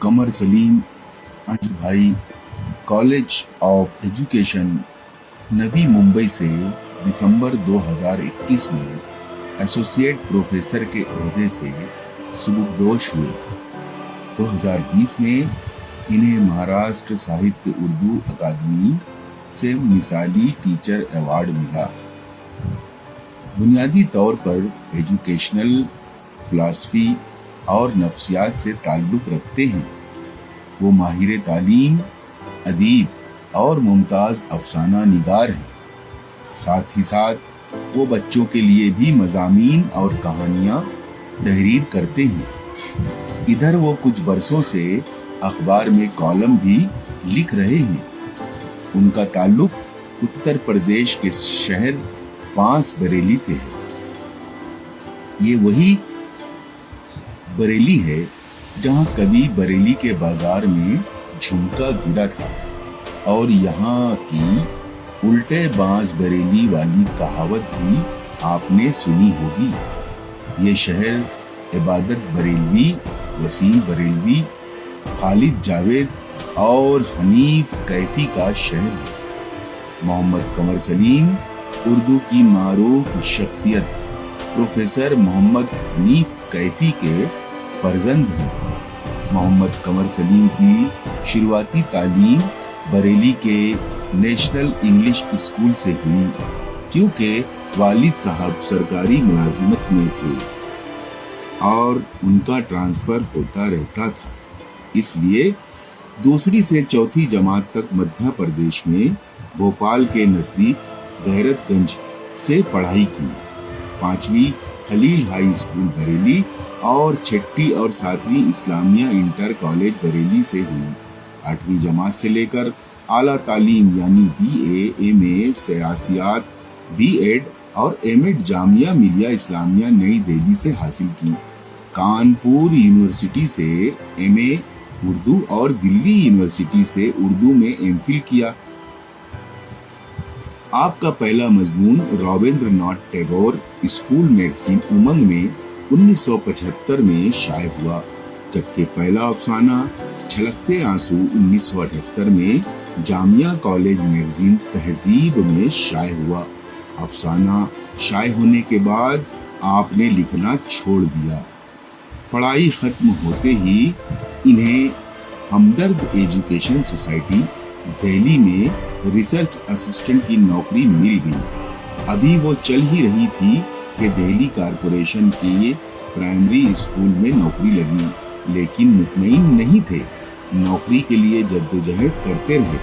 कमर सलीम अंजू भाई college of education Navi Mumbai से दिसंबर 2021 में एसोसिएट प्रोफेसर के ओहदे से सुबुकदोश हुए। 2020 में इन्हें महाराष्ट्र साहित्य उर्दू अकादमी से मिसाली टीचर अवार्ड मिला। बुनियादी तौर पर एजुकेशनल फिलॉसफी और नफ्सियात से ताल्लुक रखते हैं। वो माहिर तालीम, अदीब और मुमताज अफसाना निगार हैं। साथ ही साथ वो बच्चों के लिए भी मज़ामीन और कहानियाँ तहरीर करते हैं। इधर वो कुछ बरसों से अखबार में कॉलम भी लिख रहे हैं। उनका ताल्लुक उत्तर प्रदेश के शहर पास बरेली से है। ये वही बरेली है जहाँ कभी बरेली के बाजार में झुमका गिरा था और यहाँ की उल्टे बांस बरेली वाली कहावत भी आपने सुनी होगी। ये शहर इबादत बरेलवी, वसीम बरेलवी, खालिद जावेद और हनीफ कैफी का शहर है। मोहम्मद कमर सलीम उर्दू की मारूफ शख्सियत प्रोफेसर मोहम्मद हनीफ कैफी के फर्जंद हैं। मोहम्मद कमर सलीम की शुरुआती तालीम बरेली के नेशनल इंग्लिश स्कूल से हुई, क्योंकि वालिद साहब सरकारी मुलाजिमत में थे और उनका ट्रांसफर होता रहता था। इसलिए दूसरी से चौथी जमात तक मध्य प्रदेश में भोपाल के नजदीक गैरतगंज से पढ़ाई की। 5वीं खलील हाई स्कूल बरेली और 6ठी और 7वीं इस्लामिया इंटर कॉलेज बरेली से हुई। 8वीं जमात से लेकर आला तालीम यानी BA, MA, सियासियात, B.Ed और M.Ed जामिया मिलिया इस्लामिया नई दिल्ली से हासिल की। कानपुर यूनिवर्सिटी से MA उर्दू और दिल्ली यूनिवर्सिटी से उर्दू में MPhil किया। आपका पहला मजमून रविंद्रनाथ टैगोर स्कूल मैगजीन उमंग में 1975 में शाये हुआ, जबकि पहला अफसाना छलकते आंसू 1978 में जामिया कॉलेज मैगजीन तहजीब में शाये हुआ। अफसाना शाये होने के बाद आपने लिखना छोड़ दिया। पढ़ाई खत्म होते ही इन्हें हमदर्द एजुकेशन सोसाइटी दिल्ली में रिसर्च असिस्टेंट की नौकरी मिल गई। अभी वो चल ही रही थी कि दिल्ली कारपोरेशन के प्राइमरी स्कूल में नौकरी लगी, लेकिन मुतमईन नहीं थे। नौकरी के लिए जद्दोजहद करते रहे।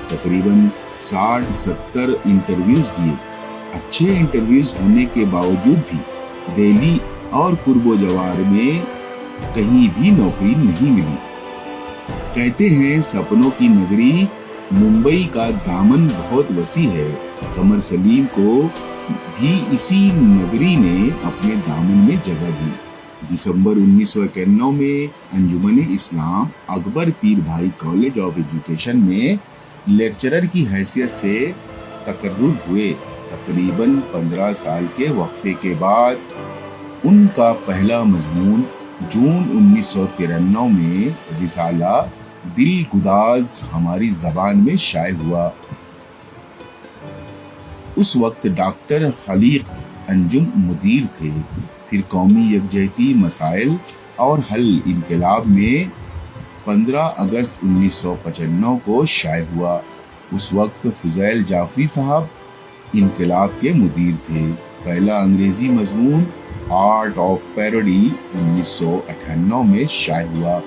तकरीबन 60-70 इंटरव्यूज दिए। अच्छे इंटरव्यूज होने के बावजूद भी दिल्ली और पूर्व जवार में कहीं भी नौकरी नहीं मिली। कहते हैं सपनों की नगरी मुंबई का दामन बहुत वसी है। कमर सलीम को भी इसी नगरी ने अपने दामन में जगह दी। दिसंबर 1991 में अंजुमन इस्लाम अकबर पीर भाई कॉलेज ऑफ एजुकेशन में लेक्चरर की हैसियत से तकर्रुर हुए। तकरीबन 15 साल के वक्फे के बाद उनका पहला मजमून जून 1993 में रिसाला दिल गुदाज हमारी जबान में शाये हुआ। उस वक्त डॉक्टर खलीक अंजुम मुदीर थे। फिर कौमी यकजहती मसाइल और हल इनकलाब में 15 अगस्त 1995 को शाये हुआ। उस वक्त फुजैल जाफरी साहब इनकलाब के मुदीर थे। पहला अंग्रेजी मजमून आर्ट ऑफ पैरोडी 1998 में शाये हुआ।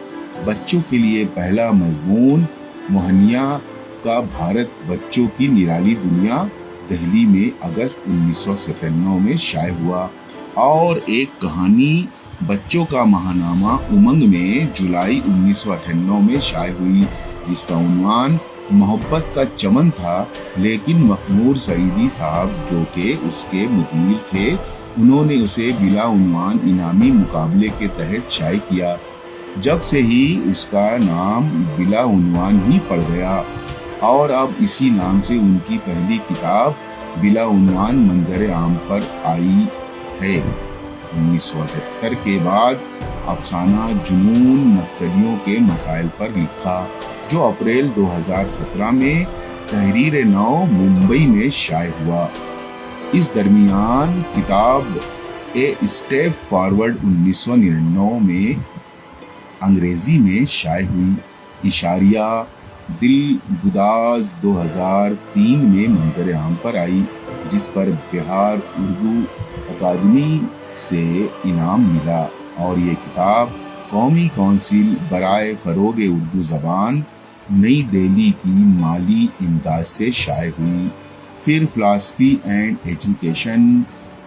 बच्चों के लिए पहला मजमून मोहनिया का भारत बच्चों की निराली दुनिया दिल्ली में अगस्त 1997 में शाये हुआ। और एक कहानी बच्चों का महानामा उमंग में जुलाई 1998 में शाये हुई, जिसका उन्वान मोहब्बत का चमन था। लेकिन मखमूर सईदी साहब जो के उसके मुदीर थे, उन्होंने उसे बिला उन्वान इनामी मुकाबले के तहत शाये किया। जब से ही उसका नाम बिला उन्वान ही पड़ गया और अब इसी नाम से उनकी पहली किताब बिला उन्वान मंजर आम पर आई है। 1978 के बाद افسانہ جنون نکسلیوں کے مسائل پر لکھا، جو اپریل 2017 میں تحریر نو ممبئی میں شائع ہوا۔ اس درمیان کتاب اے اسٹیپ فارورڈ 1999 میں انگریزی میں شائع ہوئی۔ اشاریہ دل گداز 2003 میں منظر عام پر آئی، جس پر بہار اردو اکادمی سے انعام ملا، اور یہ کتاب قومی کونسل برائے فروغ اردو زبان نئی دہلی کی مالی امداد سے شائع ہوئی۔ پھر philosophy and education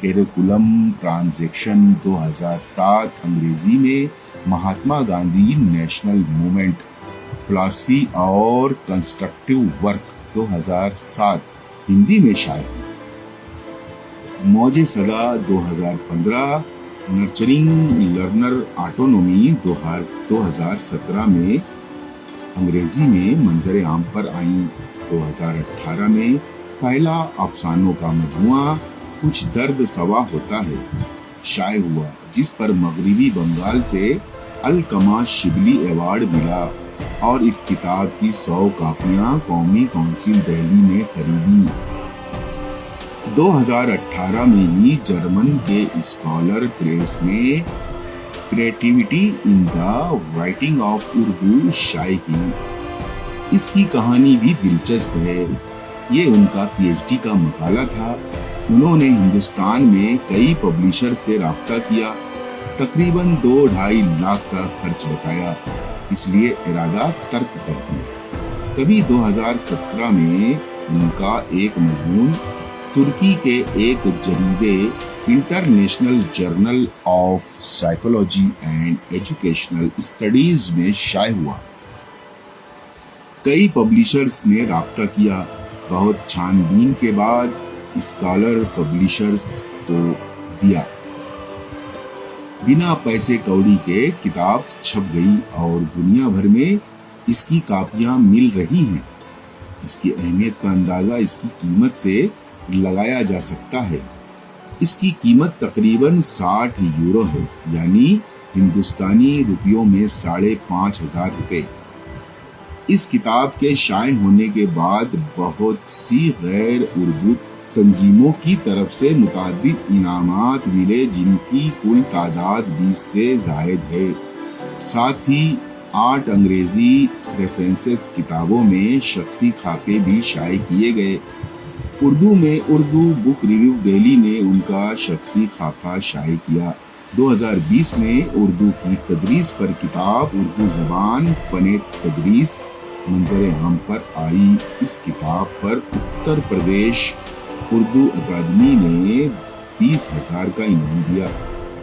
curriculum transaction 2007 انگریزی میں Mahatma Gandhi national movement philosophy اور کنسٹرکٹیو ورک 2007 ہندی میں شائع ہوئی۔ موج صدا 2015 نرچرنگ لرنر آٹونومی 2017 میں انگریزی میں منظر عام پر آئیں۔ 2018 میں پہلا افسانوں کا مجموعہ کچھ درد سوا ہوتا ہے شائع ہوا، جس پر مغربی بنگال سے الکما شبلی ایوارڈ ملا، اور اس کتاب کی 100 کاپیاں قومی کونسل دہلی نے خریدی۔ 2018 میں ہی جرمن کے اسکالر پریس نے creativity in the writing of Urdu شائع کی۔ اس کی کہانی بھی دلچسپ ہے۔ یہ ان کا پی ایچ ڈی کا مقالہ تھا۔ انہوں نے ہندوستان میں کئی پبلشر سے رابطہ کیا، تقریباً 2-2.5 لاکھ کا خرچ بتایا، اس لیے ارادہ ترک کر دیا۔ تبھی 2017 میں ان کا ایک مضمون ترکی کے ایک جریدے international journal of psychology and educational studies میں شائع ہوا۔ کئی پبلشرز نے رابطہ کیا۔ بہت چھان بین کے بعد اسکالر پبلشرز کو دیا۔ بنا پیسے کوڑی کے کتاب چھپ گئی اور دنیا بھر میں اس کی کاپیاں مل رہی ہیں۔ اس کی اہمیت کا اندازہ اس کی قیمت سے لگایا جا سکتا ہے۔ اس کی قیمت تقریباً 60 یورو ہے، یعنی ہندوستانی روپیوں میں 5,500 روپے۔ اس کتاب کے شائع ہونے کے بعد بہت سی غیر اردو تنظیموں کی طرف سے متعدد انعامات ملے، جن کی کل تعداد 20 سے زائد ہے۔ ساتھ ہی 8 انگریزی ریفرنسز کتابوں میں شخصی خاکے بھی شائع کیے گئے۔ اردو میں اردو بک ریویو دہلی نے ان کا شخصی خاکہ شائع کیا۔ 2020 میں اردو کی تدریس پر کتاب اردو زبان فن تدریس منظر عام پر آئی۔ اس کتاب پر اتر پردیش اردو اکادمی نے 20,000 کا انعام دیا۔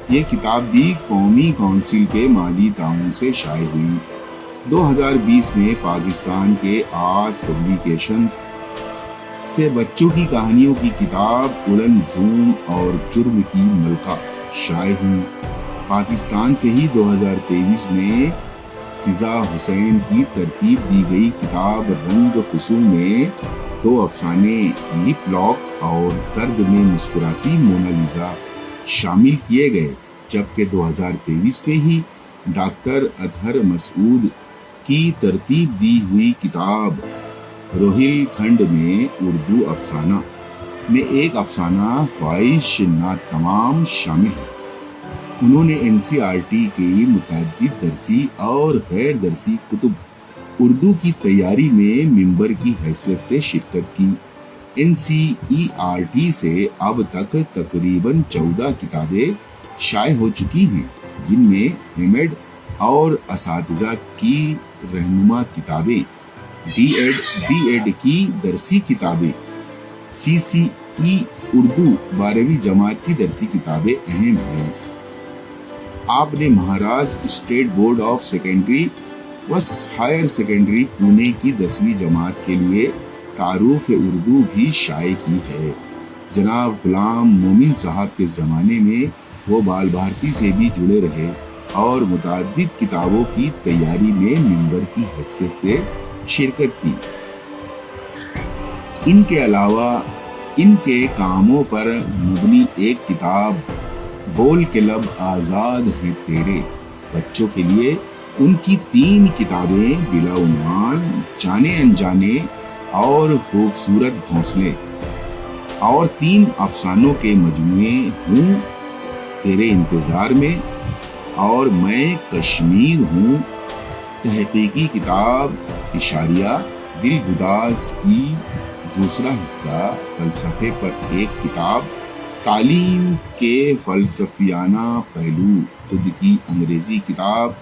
یہ کتاب بھی قومی کونسل کے مالی تعاون سے شائع ہوئی۔ 2020 میں پاکستان کے آس پبلیکیشنز سے بچوں کی کہانیوں کی کتاب اڑن زوم اور جرم کی ملکہ شائع ہوئی۔ پاکستان سے ہی 2023 میں سزا حسین کی ترتیب دی گئی کتاب رنگ فسوں میں 2 افسانے لپ لاک اور درد میں مسکراتی مونالیزا شامل کیے گئے، جبکہ 2023 میں ہی ڈاکٹر اطہر مسعود کی ترتیب دی ہوئی کتاب روہل کھنڈ میں اردو افسانہ میں ایک افسانہ خواہش ناتمام شامل ہے۔ انہوں نے NCERT کی متعدد درسی اور غیر درسی کتب اردو کی تیاری میں ممبر کی حیثیت سے شرکت کی۔ NCERT سے اب تک تقریباً 14 کتابیں شائع ہو چکی ہیں، جن میں ہیمڈ اور اساتذہ کی رہنما کتابیں، BEd کی درسی کتابیں، CCE اردو 12ویں جماعت کی درسی کتابیں اہم ہیں۔ آپ نے Maharashtra state board of secondary و ہائر سیکنڈری پونے کی 10ویں جماعت کے لیے تعارف اردو بھی شائع کی ہے۔ جناب غلام مومن صاحب کے زمانے میں وہ بال بھارتی سے بھی جڑے رہے اور متعدد کتابوں کی تیاری میں ممبر کی حیثیت سے شرکت کی۔ ان کے علاوہ ان کے کاموں پر مبنی ایک کتاب بول کے لب آزاد ہیں تیرے बच्चों के लिए उनकी 3 किताबें बिला उन्वान, जाने अनजाने और खूबसूरत घोंसले, और 3 अफसानों के मजमूए हूँ तेरे इंतजार में और मैं कश्मीर हूँ, तहकीकी किताब इशारिया, दिल गुदास की दूसरा हिस्सा, फलसफे पर एक किताब, तालीम के फलसफियाना पहलू, खुद की अंग्रेजी किताब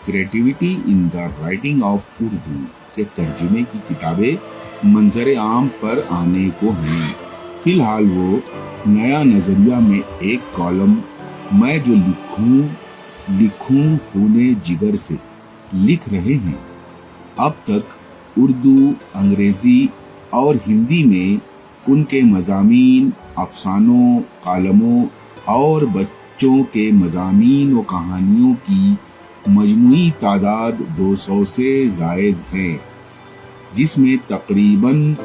creativity in the writing of Urdu के तर्जुमे की किताबें मंजर आम पर आने को हैं। फिलहाल वो नया नजरिया में एक कॉलम मैं जो लिखूं खूने जिगर से लिख रहे हैं। अब तक उर्दू, अंग्रेजी और हिंदी में उनके मज़ामीन, अफसानों, कालमों और बच्चों के मज़ामीन व कहानियों की मजमूई तादाद 200 से ज़ायद है, जिसमें तकरीबन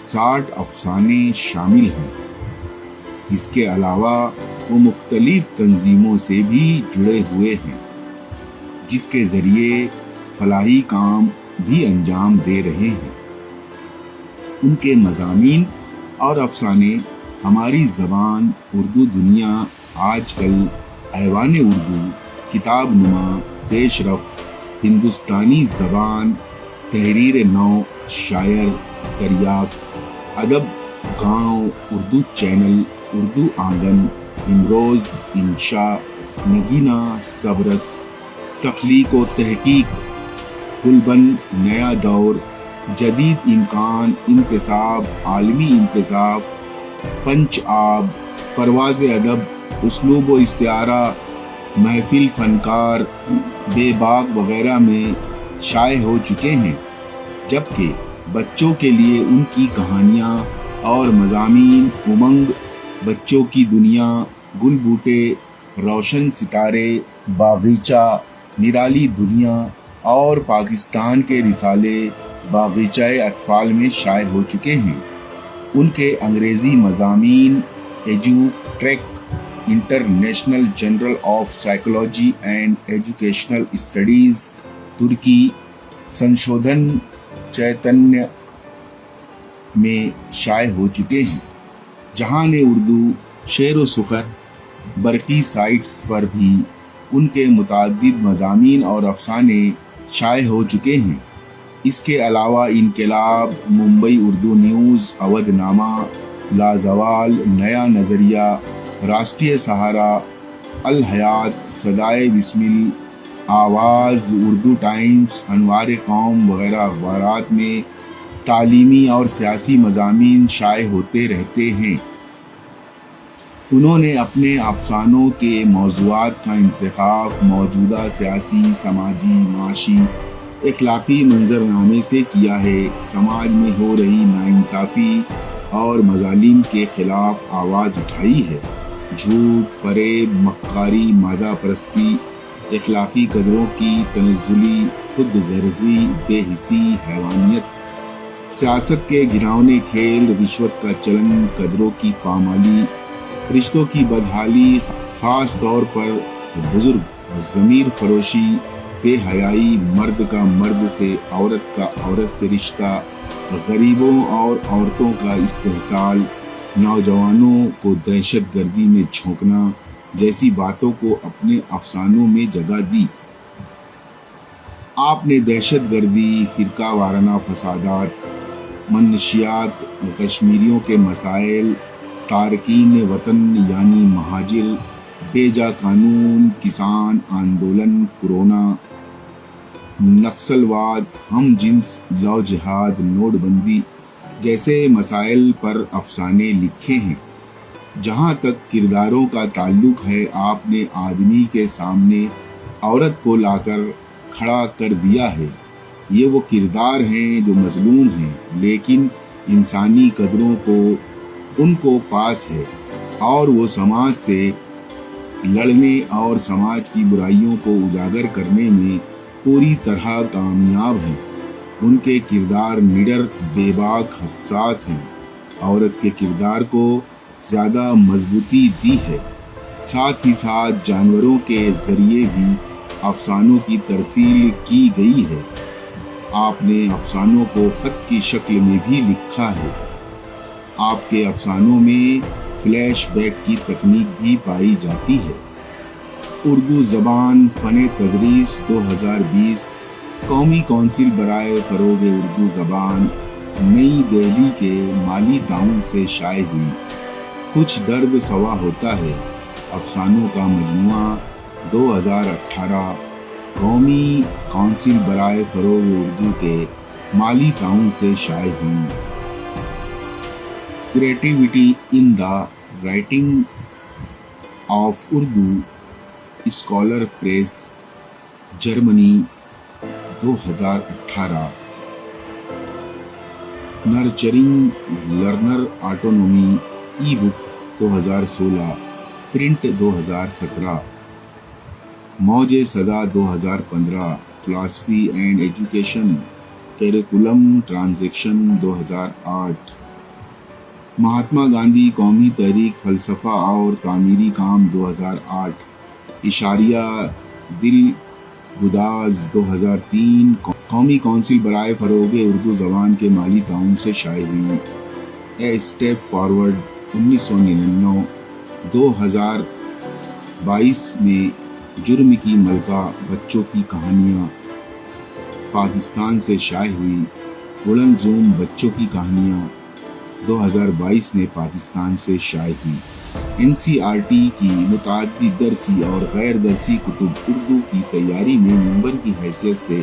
60 अफसाने शामिल हैं। इसके अलावा वो मुख्तलिफ तंजीमों से भी जुड़े हुए हैं, जिसके ज़रिए फलाही काम भी अंजाम दे रहे हैं। उनके मज़ामीन और अफसाने हमारी ज़बान उर्दू दुनिया आजकल ऐवान उर्दू, किताब नुमा, पेशरफ, हिंदुस्तानी ज़बान, तहरीर नौ, शायर, दरियाफ्त, अदब, गाँव, उर्दू चैनल, उर्दू आंगन, इमरोज़, इंशा, नगीना, सबरस, तख्लीक व तहकीक, गुलबन, नया दौर, जदीद इम्कान, इंतसाब, आलमी इंतसाफ, पंच आब, परवाज़ अदब, उसलूब व इस्तिआरा, महफिल फनकार, बेबाक वगैरह में शाये हो चुके हैं। जबकि बच्चों के लिए उनकी कहानियाँ और मज़ामीन उमंग, बच्चों की दुनिया, गुल बूटे, रोशन सितारे, बागीचा, निराली दुनिया और पाकिस्तान के रिसाले बागीचाए अतफाल में शाये हो चुके हैं। उनके अंग्रेज़ी मज़ामीन Edutrack, international journal of psychology and educational studies, तुर्की, संशोधन चैतन्य में शाये हो चुके हैं। जहान उर्दू, शेर व सुखर, बरकी साइट्स पर भी उनके मुतअद्दिद मज़ामीन और अफसाने शाये हो चुके हैं। इसके अलावा इनकलाब, मुंबई उर्दू न्यूज़, अवधनामा, लाजवाल, नया नज़रिया, राष्ट्रीय सहारा, अल हयात, सदाए बिस्मिल, आवाज़, उर्दू टाइम्स, अनवार कौम वगैरह अखबारात में तालीमी और सियासी मज़ामीन शाये होते रहते हैं। उन्होंने अपने अफसानों के मौज़ूआत का इंतखाब मौजूदा सियासी, समाजी, माशी, इखलाकी मंजरनामे से किया है। समाज में हो रही नाइंसाफ़ी और मज़ालिम के ख़िलाफ़ आवाज़ उठाई है। झूठ, फ़रेब, मक्कारी, मादा परस्ती, इखलाकी कदरों की तनज़्ज़ुली, खुद गर्ज़ी, बेहिसी, हैवानियत, सियासत के घिनौने खेल, रिश्वत का चलन, कदरों की पामाली, रिश्तों की बदहाली, ख़ास तौर पर बुज़ुर्ग, ज़मीर फरोशी, बेहयाई, मर्द का मर्द से, औरत का औरत से रिश्ता, गरीबों और औरतों का इस्तेहसाल, नौजवानों को दहशत गर्दी में झोंकना जैसी बातों को अपने अफसानों में जगह दी। आपने दहशत गर्दी, फ़िरका वाराना फसादात, मनशियात, कश्मीरियों के मसाइल, तारकीन वतन यानी महाजिर, बेजा कानून, किसान आंदोलन, कोरोना, नक्सलवाद, हम जिन्स, लौ जिहाद, नोटबंदी जैसे मसाइल पर अफसाने लिखे हैं। जहाँ तक किरदारों का ताल्लुक है, आपने आदमी के सामने औरत को लाकर खड़ा कर दिया है। ये वो किरदार हैं जो मजलूम हैं, लेकिन इंसानी कदरों को उनको पास है और वो समाज से लड़ने और समाज की बुराइयों को उजागर करने में पूरी तरह कामयाब हैं। उनके किरदार निडर, बेबाक, हसास हैं। औरत के किरदार को ज़्यादा मजबूती दी है। साथ ही साथ जानवरों के ज़रिए भी افسانوں کی ترسیل کی گئی ہے۔ آپ نے افسانوں کو خط کی شکل میں بھی لکھا ہے۔ آپ کے افسانوں میں فلیش بیک کی تکنیک بھی پائی جاتی ہے۔ اردو زبان فن تدریس 2020 قومی کونسل برائے فروغ اردو زبان نئی دہلی کے مالی تعاون سے شائع ہوئی۔ کچھ درد سوا ہوتا ہے افسانوں کا مجموعہ 2018 قومی کونسل برائے فروغ اردو کے مالی تعاون سے شائع ہوئی۔ Creativity in the writing of Urdu scholar press Germany 2018 nurturing learner autonomy e book 2016 print 2017 Mauj Sada 2015 philosophy and education curriculum transaction 2008 Mahatma Gandhi قومی تحریک فلسفہ اور تعمیری کام 2008 اشاریہ دل گداز 2003 قومی کونسل برائے فروغ اردو زبان کے مالی تعاون سے شائع ہوئی۔ اے اسٹیپ فارورڈ 1999 2022 میں جرم کی ملکہ بچوں کی کہانیاں پاکستان سے شائع ہوئی۔ اڑن زوم بچوں کی کہانیاں 2022 میں پاکستان سے شائع ہوئی۔ NCERT کی متعدد درسی اور غیر درسی کتب اردو کی تیاری میں ممبر کی حیثیت سے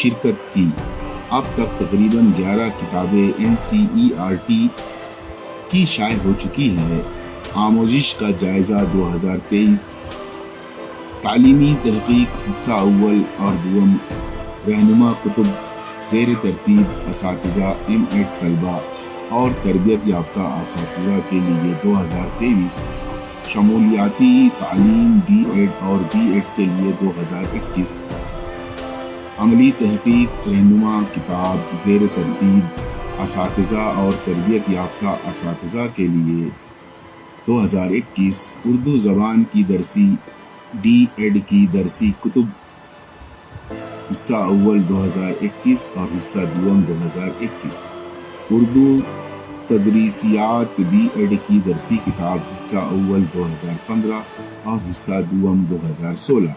شرکت کی۔ اب تک تقریباً 11 کتابیں NCERT کی شائع ہو چکی ہیں۔ آموزش کا جائزہ 2023 تعلیمی تحقیق حصہ اول اور دوم رہنما کتب زیر ترتیب اساتذہ M.Ed طلبہ اور تربیت یافتہ اساتذہ کے لیے 2023 شمولیاتی تعلیم B.Ed اور B.Ed کے لیے 2021 عملی تحقیق رہنما کتاب زیر ترتیب اساتذہ اور تربیت یافتہ اساتذہ کے لیے 2021 اردو زبان کی درسی D.Ed کی درسی کتب حصہ اول 2021 اور حصہ دوم 2021 اردو تدریسیات B.Ed کی درسی کتاب حصہ اول 2015 اور حصہ دوم 2016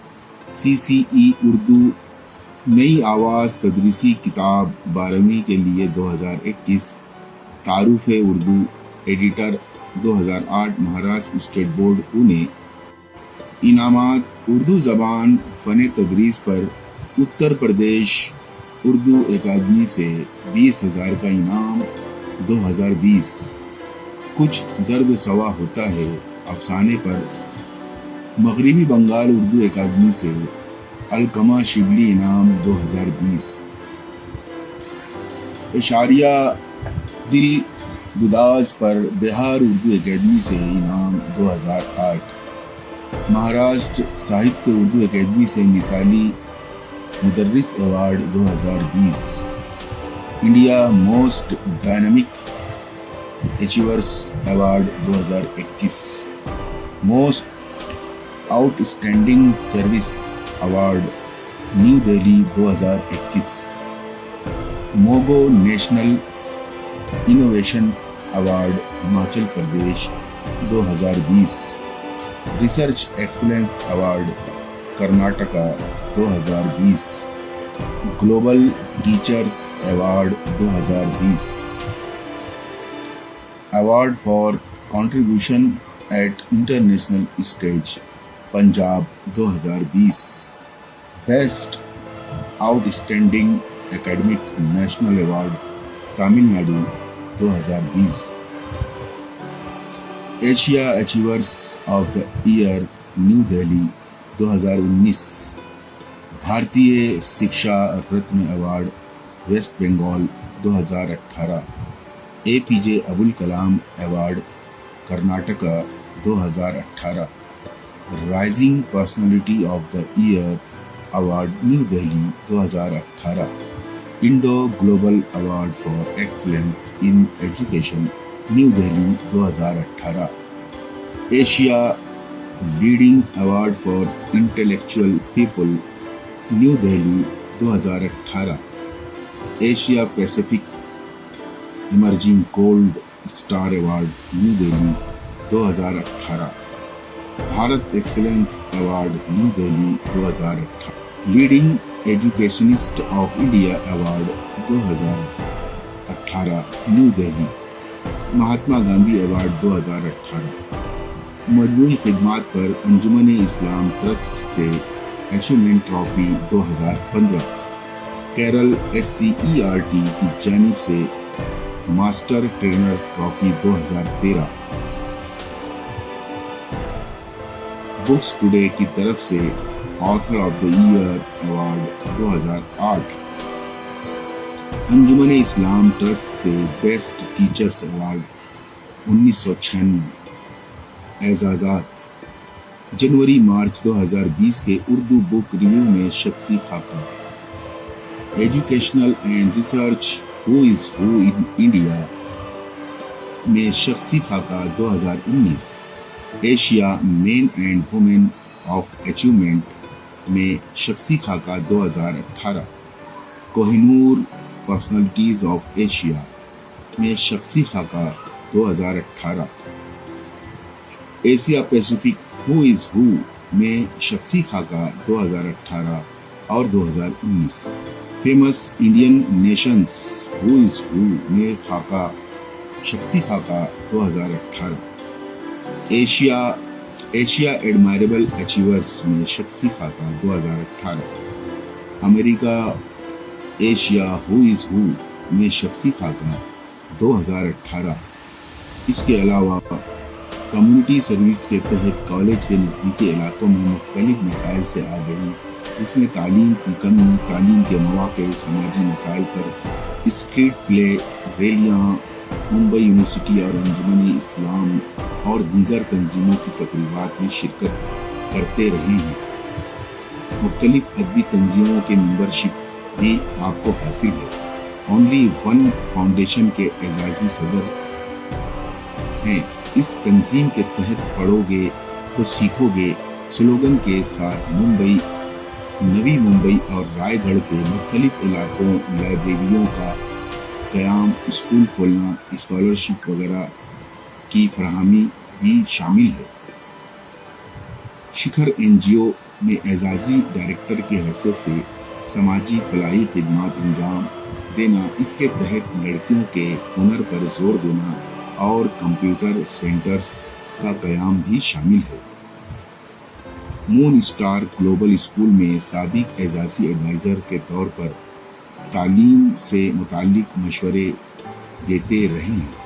CCE اردو نئی آواز تدریسی کتاب 12ویں کے لیے 2021 تعارف Urdu editor 2008 Maharashtra state board Pune انعامات اردو زبان فن تدریس پر اتر پردیش اردو اکیڈمی سے 20,000 کا انعام 2020 کچھ درد سوا ہوتا ہے افسانے پر مغربی بنگال اردو اکیڈمی سے القمہ شبلی انعام 2020 اشاریہ دل گداز پر بہار اردو اکیڈمی سے انعام 2008 مہاراشٹر ساہتیہ اردو اکیڈمی سے مثالی مدرس award 2020 India most dynamic achievers award 2021 most outstanding service award new Delhi 2021 موگو national innovation award Himachal Pradesh 2020 research excellence award Karnataka 2020 global teachers award 2020 award for contribution at international stage Punjab 2020 best outstanding academic national award Tamil Nadu 2020 Asia achievers of the year New Delhi 2019 Bharatiya Shiksha Ratan award West Bengal 2018 APJ Abul Kalam award Karnataka 2018 rising personality of the year award new Delhi 2018 Indo global award for excellence in education new Delhi 2018 Asia leading award for intellectual people new Delhi 2018 Asia Pacific emerging gold star award new Delhi 2018 Bharat excellence award new Delhi 2018 leading educationist of India award 2018 new Delhi Mahatma Gandhi award 2018 मजमूई खिदमात पर Anjuman Islam trust से achievement trophy 2015 Kerala SCERT की जानिब से master trainer trophy 2013 books today की तरफ से author of the year award 2008 Anjuman Islam trust से बेस्ट टीचर्स अवार्ड 1996 एजाज़ात जनवरी मार्च 2020 के उर्दू बुक रिव्यू में शख्सी खाका educational and research who is who in India में शख्सी खाका 2019 Asia main and women of achievement में शख्सी खाका 2018 कोहिनूर पर्सनालिटीज ऑफ एशिया में शख्सी खाका 2018 Asia Pacific who is who में शख्सी खाका 2018 और 2019 famous Indian Nations who is who में खाका शख्सी खाका 2018 एशिया एडमायरेबल अचीवर्स में शख्सी खाका 2018 America Asia who is who में शख्सी खाका 2018 इसके अलावा कम्युनिटी सर्विस के तहत कॉलेज के नज़दीकी इलाकों में मुख्तलिफ मसाइल से आ गई जिसमें तालीम की कमी तालीम के मौके समाजी मसाइल पर स्ट्रीट प्ले रैलियाँ मुंबई यूनिवर्सिटी और अंजुमन इस्लाम और दीगर तंजीमों की तकरीबात में शिरकत करते रहे हैं मुख्तलिफ अदबी तंजीमों के मेंबरशिप भी आपको हासिल है ओनली वन फाउंडेशन के एजाजी सदर हैं इस तंजीम के तहत पढ़ोगे तो सीखोगे स्लोगन के साथ मुंबई नवी मुंबई और रायगढ़ के मुख्तलिफ इलाकों लाइब्रेरियों का क़याम स्कूल खोलना स्कॉलरशिप वगैरह की फराहमी भी शामिल है शिखर NGO में एजाजी डायरेक्टर की हैसियत से समाजी फलाही खिदमात अंजाम देना इसके तहत लड़कियों के हुनर पर जोर देना और कंप्यूटर सेंटर्स का क़याम भी शामिल है मून स्टार ग्लोबल स्कूल में साबिक एजाजी एडवाइज़र के तौर पर तालीम से मुताल्लिक मशवरे देते रहे हैं